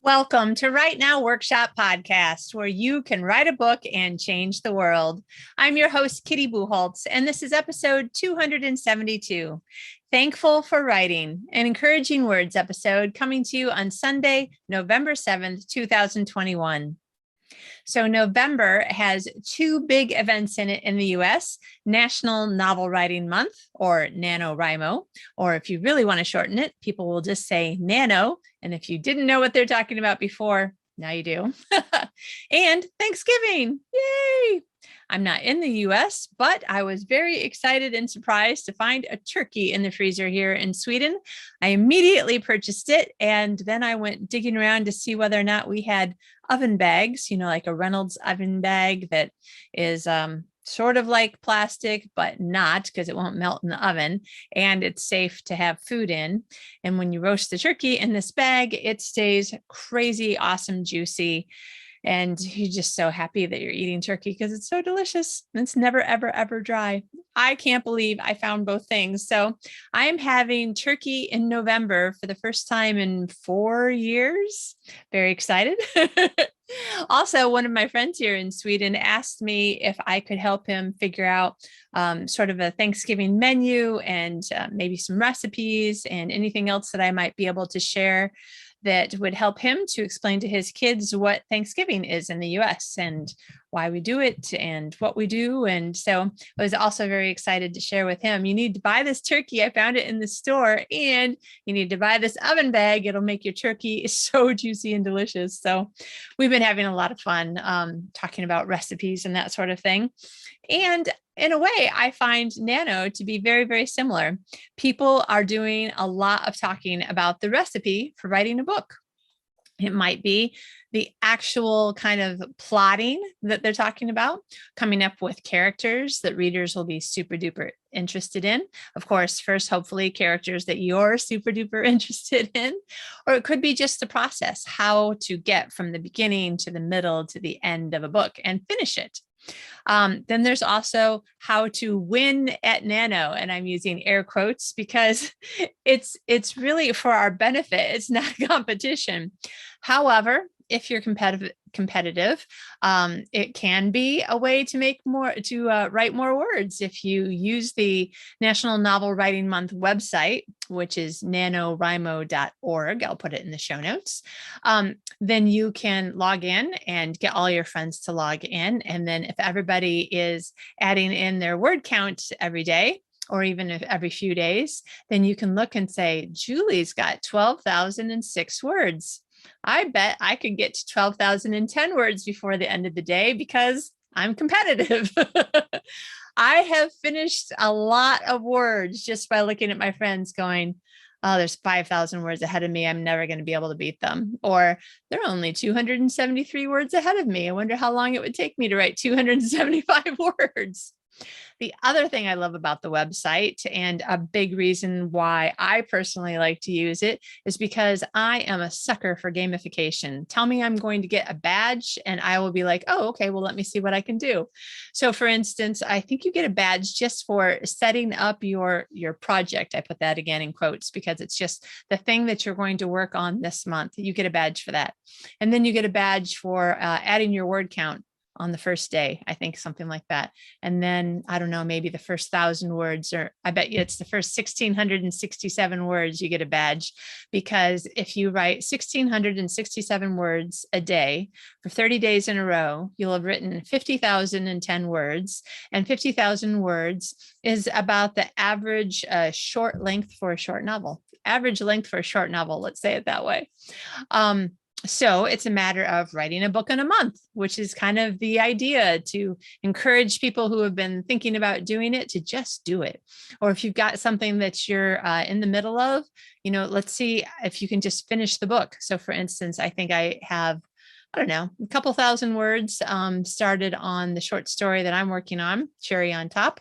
Welcome to Write Now Workshop Podcast, where you can write a book and change the world. I'm your host, Kitty Bucholtz, and this is episode 272. Thankful for Writing, an encouraging words episode coming to you on Sunday, November 7th, 2021. So November has two big events in it in the US, National Novel Writing Month, or NaNoWriMo, or if you really want to shorten it, people will just say Nano. And if you didn't know what they're talking about before, now you do. And Thanksgiving, yay! I'm not in the US, but I was very excited and surprised to find a turkey in the freezer here in Sweden. I immediately purchased it, and then I went digging around to see whether or not we had oven bags, like a Reynolds oven bag that is sort of like plastic, but not, because it won't melt in the oven, and it's safe to have food in. And when you roast the turkey in this bag, it stays crazy, awesome, juicy. And you're just so happy that you're eating turkey because it's so delicious. It's never, ever, ever dry. I can't believe I found both things. So I'm having turkey in November for the first time in 4 years. Very excited. Also, one of my friends here in Sweden asked me if I could help him figure out sort of a Thanksgiving menu and maybe some recipes and anything else that I might be able to share that would help him to explain to his kids what Thanksgiving is in the US and why we do it and what we do. And so I was also very excited to share with him, you need to buy this turkey. I found it in the store, and you need to buy this oven bag. It'll make your turkey so juicy and delicious. So we've been having a lot of fun talking about recipes and that sort of thing. And in a way, I find Nano to be very, very similar. People are doing a lot of talking about the recipe for writing a book. It might be the actual kind of plotting that they're talking about, coming up with characters that readers will be super duper interested in. Of course, first, hopefully characters that you're super duper interested in, or it could be just the process, how to get from the beginning to the middle to the end of a book and finish it. Then there's also how to win at Nano, and I'm using air quotes because it's really for our benefit. It's not a competition. However, if you're competitive, it can be a way to write more words. If you use the National Novel Writing Month website, which is nanowrimo.org, I'll put it in the show notes, then you can log in and get all your friends to log in. And then if everybody is adding in their word count every day, or even if every few days, then you can look and say, Julie's got 12,006 words. I bet I could get to 12,010 words before the end of the day because I'm competitive. I have finished a lot of words just by looking at my friends going, oh, there's 5,000 words ahead of me. I'm never going to be able to beat them. Or they're only 273 words ahead of me. I wonder how long it would take me to write 275 words. The other thing I love about the website, and a big reason why I personally like to use it, is because I am a sucker for gamification. Tell me I'm going to get a badge and I will be like, oh, okay, well, let me see what I can do. So for instance, I think you get a badge just for setting up your project. I put that again in quotes because it's just the thing that you're going to work on this month. You get a badge for that. And then you get a badge for adding your word count on the first day, I think something like that. And then, I don't know, maybe the first 1,000 words, or I bet you it's the first 1,667 words you get a badge, because if you write 1,667 words a day for 30 days in a row, you'll have written 50,010 words, and 50,000 words is about the average short length for a short novel. Average length for a short novel, let's say it that way. So it's a matter of writing a book in a month, which is kind of the idea, to encourage people who have been thinking about doing it to just do it. Or if you've got something that you're in the middle of, let's see if you can just finish the book. So for instance, I think I have, I don't know, a couple thousand words started on the short story that I'm working on, Cherry on Top.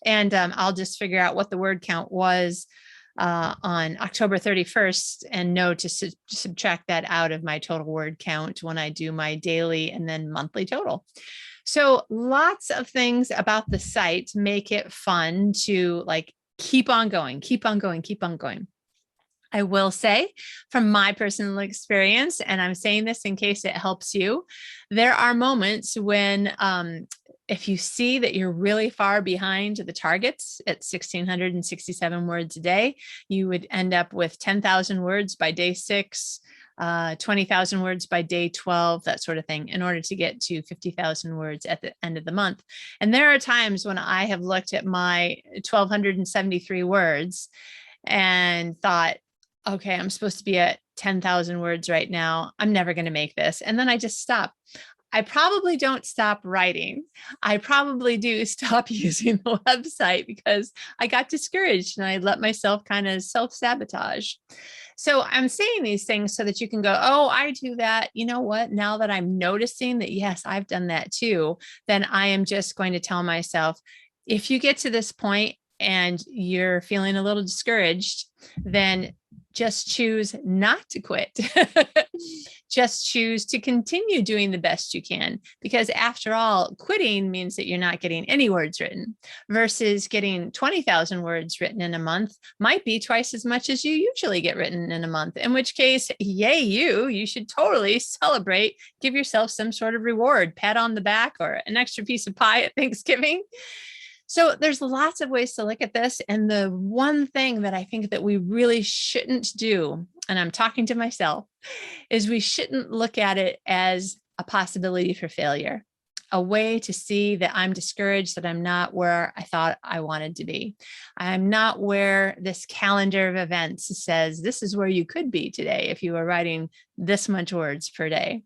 And I'll just figure out what the word count was on October 31st and know to subtract that out of my total word count when I do my daily and then monthly total. So lots of things about the site make it fun to keep on going, keep on going, keep on going. I will say from my personal experience, and I'm saying this in case it helps you, there are moments when if you see that you're really far behind the targets at 1,667 words a day, you would end up with 10,000 words by day 6, 20,000 words by day 12, that sort of thing, in order to get to 50,000 words at the end of the month. And there are times when I have looked at my 1,273 words and thought, okay, I'm supposed to be at 10,000 words right now. I'm never going to make this. And then I just stop. I probably don't stop writing. I probably do stop using the website because I got discouraged and I let myself kind of self-sabotage. So I'm saying these things so that you can go, oh, I do that. You know what? Now that I'm noticing that, yes, I've done that too, then I am just going to tell myself, if you get to this point and you're feeling a little discouraged, then just choose not to quit. Just choose to continue doing the best you can, because after all, quitting means that you're not getting any words written, versus getting 20,000 words written in a month might be twice as much as you usually get written in a month, in which case, yay, you should totally celebrate, give yourself some sort of reward, pat on the back, or an extra piece of pie at Thanksgiving. So there's lots of ways to look at this. And the one thing that I think that we really shouldn't do, and I'm talking to myself, is we shouldn't look at it as a possibility for failure, a way to see that I'm discouraged, that I'm not where I thought I wanted to be. I'm not where this calendar of events says this is where you could be today if you were writing this much words per day.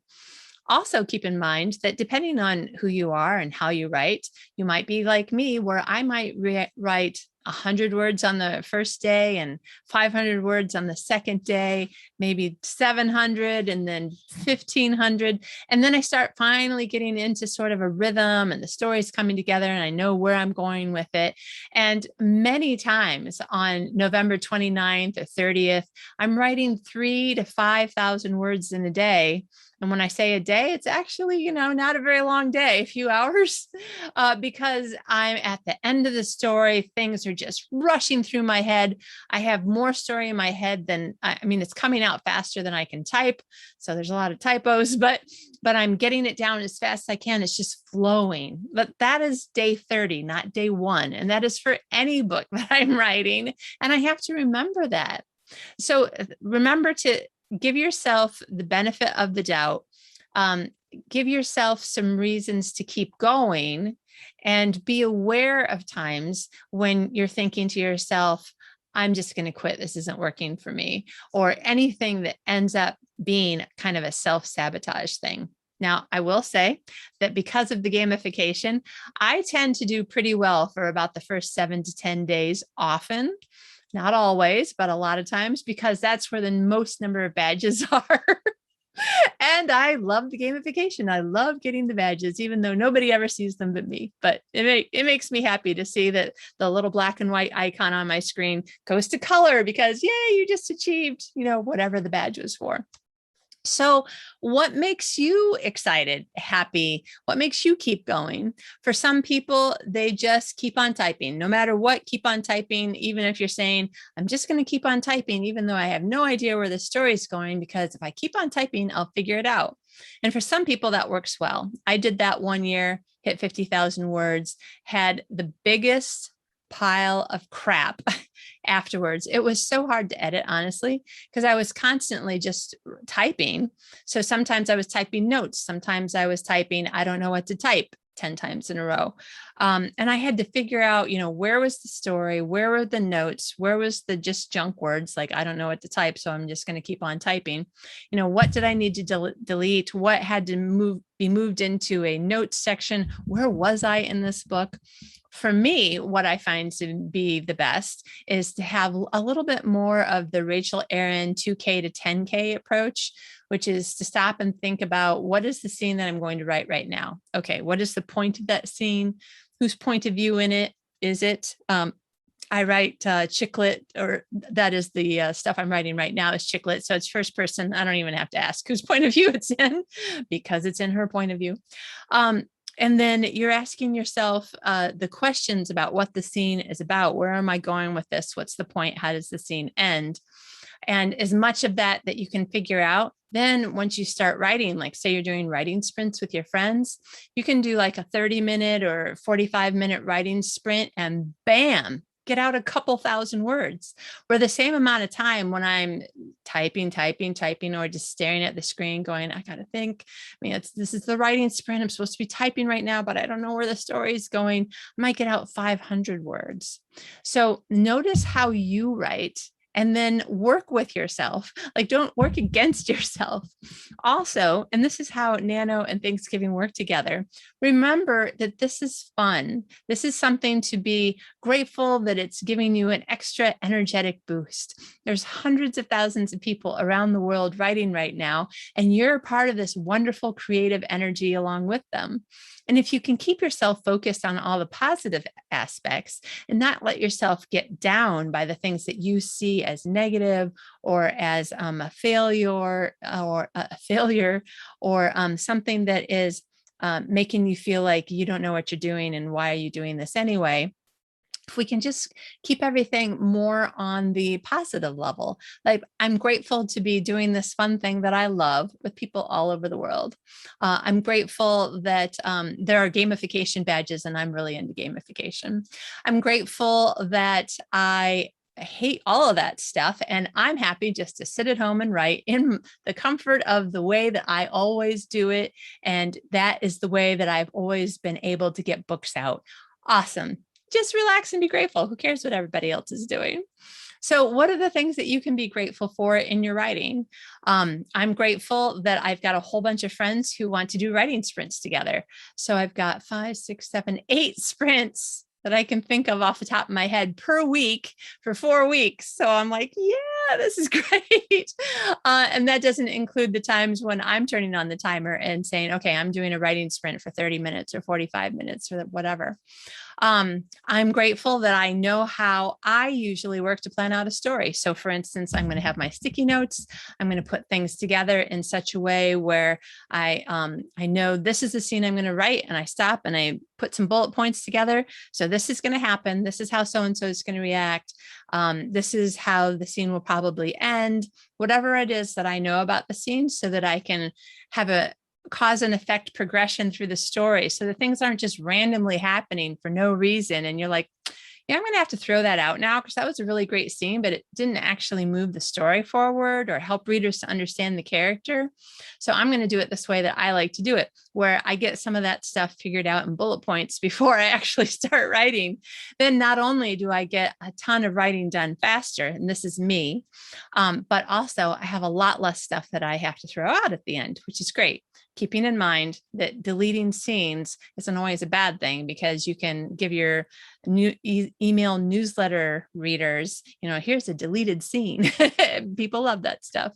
Also, keep in mind that depending on who you are and how you write, you might be like me, where I might write 100 words on the first day and 500 words on the second day, maybe 700 and then 1,500. And then I start finally getting into sort of a rhythm and the story's coming together and I know where I'm going with it. And many times on November 29th or 30th, I'm writing 3,000 to 5,000 words in a day. And when I say a day, it's actually, not a very long day, a few hours, because I'm at the end of the story. Things are just rushing through my head. I have more story in my head than, it's coming out faster than I can type. So there's a lot of typos, but I'm getting it down as fast as I can. It's just flowing. But that is day 30, not day 1. And that is for any book that I'm writing. And I have to remember that. So remember to give yourself the benefit of the doubt. Give yourself some reasons to keep going, and be aware of times when you're thinking to yourself, I'm just going to quit. This isn't working for me, or anything that ends up being kind of a self-sabotage thing. Now, I will say that because of the gamification, I tend to do pretty well for about the first 7 to 10 days often. Not always, but a lot of times, because that's where the most number of badges are. And I love the gamification. I love getting the badges, even though nobody ever sees them but me. But it makes me happy to see that the little black and white icon on my screen goes to color, because yay, you just achieved, whatever the badge was for. So what makes you excited, happy? What makes you keep going? For some people, they just keep on typing. No matter what, keep on typing, even if you're saying, I'm just going to keep on typing, even though I have no idea where the story is going, because if I keep on typing, I'll figure it out. And for some people, that works well. I did that one year, hit 50,000 words, had the biggest pile of crap afterwards. It was so hard to edit, honestly, because I was constantly just typing. So sometimes I was typing notes. Sometimes I was typing, I don't know what to type, 10 times in a row. And I had to figure out, where was the story? Where were the notes? Where was the just junk words? Like, I don't know what to type, so I'm just going to keep on typing. What did I need to delete? What had to be moved into a notes section? Where was I in this book? For me, what I find to be the best is to have a little bit more of the Rachel Aaron 2K to 10K approach, which is to stop and think about, what is the scene that I'm going to write right now? Okay, what is the point of that scene? Whose point of view in it is it? I write chick lit, or that is the stuff I'm writing right now is chick lit. So it's first person. I don't even have to ask whose point of view it's in, because it's in her point of view. And then you're asking yourself the questions about what the scene is about. Where am I going with this? What's the point? How does the scene end? And as much of that you can figure out, then once you start writing, like say you're doing writing sprints with your friends, you can do like a 30-minute or 45-minute writing sprint and bam, get out a couple thousand words. Where the same amount of time when I'm typing, or just staring at the screen going, I got to think, this is the writing sprint. I'm supposed to be typing right now, but I don't know where the story is going. I might get out 500 words. So notice how you write and then work with yourself. Like, don't work against yourself. Also, and this is how Nano and Thanksgiving work together, remember that this is fun. This is something to be grateful that it's giving you an extra energetic boost. There's hundreds of thousands of people around the world writing right now, and you're part of this wonderful creative energy along with them. And if you can keep yourself focused on all the positive aspects and not let yourself get down by the things that you see as negative or as a failure or something that is making you feel like you don't know what you're doing and why are you doing this anyway, if we can just keep everything more on the positive level, like I'm grateful to be doing this fun thing that I love with people all over the world. I'm grateful that there are gamification badges and I'm really into gamification. I'm grateful that I hate all of that stuff. And I'm happy just to sit at home and write in the comfort of the way that I always do it. And that is the way that I've always been able to get books out. Awesome. Just relax and be grateful. Who cares what everybody else is doing? So what are the things that you can be grateful for in your writing? I'm grateful that I've got a whole bunch of friends who want to do writing sprints together. So I've got 5, 6, 7, 8 sprints that I can think of off the top of my head per week for 4 weeks. So I'm like, yeah, this is great. And that doesn't include the times when I'm turning on the timer and saying, okay, I'm doing a writing sprint for 30 minutes or 45 minutes or whatever. I'm grateful that I know how I usually work to plan out a story. So for instance, I'm going to have my sticky notes. I'm going to put things together in such a way where I know this is the scene I'm going to write, and I stop and I put some bullet points together. So this is going to happen. This is how so-and-so is going to react. This is how the scene will probably end, whatever it is that I know about the scene, so that I can have a cause and effect progression through the story. So the things aren't just randomly happening for no reason. And you're like, yeah, I'm going to have to throw that out now because that was a really great scene, but it didn't actually move the story forward or help readers to understand the character. So I'm going to do it this way that I like to do it, where I get some of that stuff figured out in bullet points before I actually start writing. Then not only do I get a ton of writing done faster, and this is me, but also I have a lot less stuff that I have to throw out at the end, which is great. Keeping in mind that deleting scenes isn't always a bad thing, because you can give your new email newsletter readers, here's a deleted scene. People love that stuff.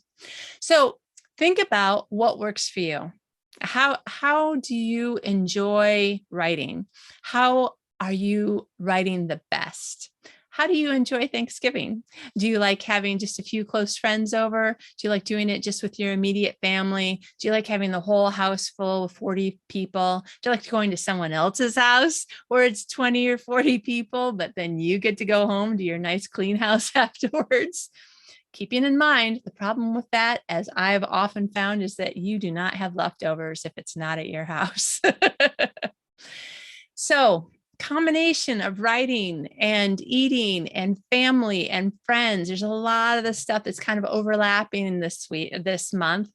So think about what works for you. How do you enjoy writing? How are you writing the best? How do you enjoy Thanksgiving? Do you like having just a few close friends over? Do you like doing it just with your immediate family? Do you like having the whole house full of 40 people? Do you like going to someone else's house where it's 20 or 40 people, but then you get to go home to your nice clean house afterwards? Keeping in mind, the problem with that, as I've often found, is that you do not have leftovers if it's not at your house. So, combination of writing and eating and family and friends. There's a lot of the stuff that's kind of overlapping in this month.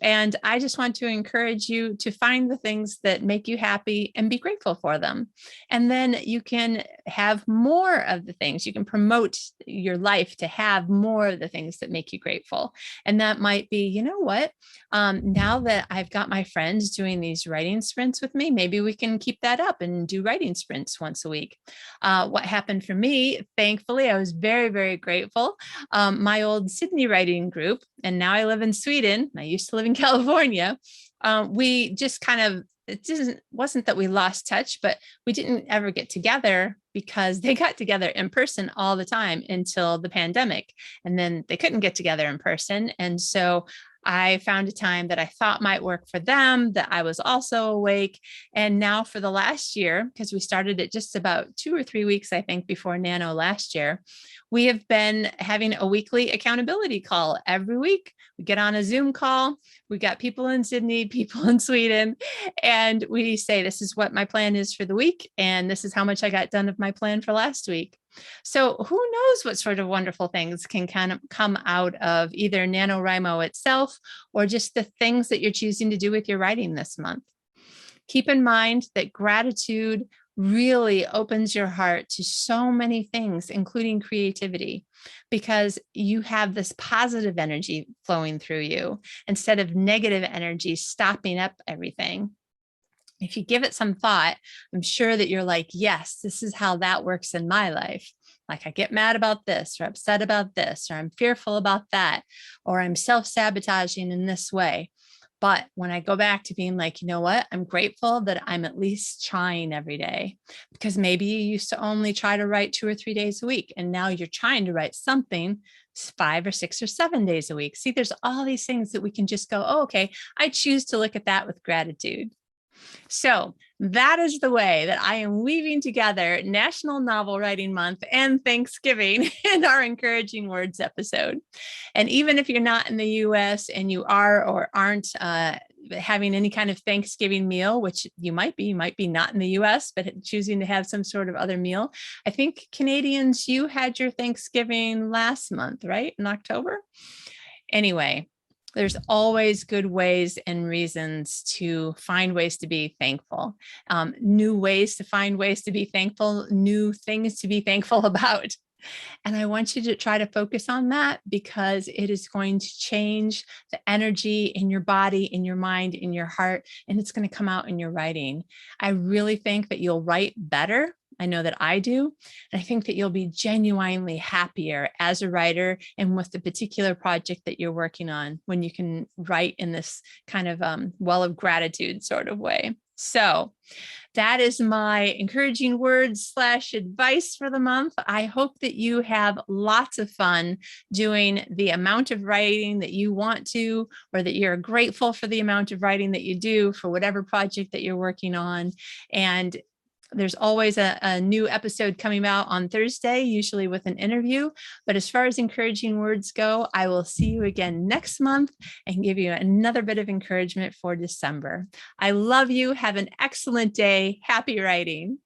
And I just want to encourage you to find the things that make you happy and be grateful for them. And then you can have more of the things. You can promote your life to have more of the things that make you grateful. And that might be, you know what, now that I've got my friends doing these writing sprints with me, maybe we can keep that up and do writing sprints once a week. What happened for me, thankfully, I was very, very grateful. My old Sydney writing group, and now I live in Sweden. I used to live in California. We just kind of, wasn't that we lost touch, but we didn't ever get together because they got together in person all the time until the pandemic. And then they couldn't get together in person. And so I found a time that I thought might work for them, that I was also awake. And now for the last year, because we started it just about 2 or 3 weeks, I think, before Nano last year, we have been having a weekly accountability call every week. We get on a Zoom call. We got people in Sydney, people in Sweden, and we say, this is what my plan is for the week. And this is how much I got done of my plan for last week. So who knows what sort of wonderful things can kind of come out of either NaNoWriMo itself or just the things that you're choosing to do with your writing this month. Keep in mind that gratitude really opens your heart to so many things, including creativity, because you have this positive energy flowing through you instead of negative energy stopping up everything. If you give it some thought, I'm sure that you're like, yes, this is how that works in my life. Like I get mad about this or upset about this, or I'm fearful about that, or I'm self-sabotaging in this way. But when I go back to being like, you know what, I'm grateful that I'm at least trying every day, because maybe you used to only try to write 2 or 3 days a week. And now you're trying to write something 5 or 6 or 7 days a week. See, there's all these things that we can just go, oh, okay, I choose to look at that with gratitude. So that is the way that I am weaving together National Novel Writing Month and Thanksgiving in our Encouraging Words episode. And even if you're not in the US and you are or aren't having any kind of Thanksgiving meal, which you might be not in the US, but choosing to have some sort of other meal. I think Canadians, you had your Thanksgiving last month, right? In October? Anyway, there's always good ways and reasons to find ways to be thankful, new ways to find ways to be thankful, new things to be thankful about. And I want you to try to focus on that, because it is going to change the energy in your body, in your mind, in your heart, and it's going to come out in your writing. I really think that you'll write better. I know that I do. And I think that you'll be genuinely happier as a writer and with the particular project that you're working on when you can write in this kind of well of gratitude sort of way. So that is my encouraging words / advice for the month. I hope that you have lots of fun doing the amount of writing that you want to, or that you're grateful for the amount of writing that you do for whatever project that you're working on. And there's always a new episode coming out on Thursday, usually with an interview. But as far as encouraging words go, I will see you again next month and give you another bit of encouragement for December. I love you. Have an excellent day. Happy writing.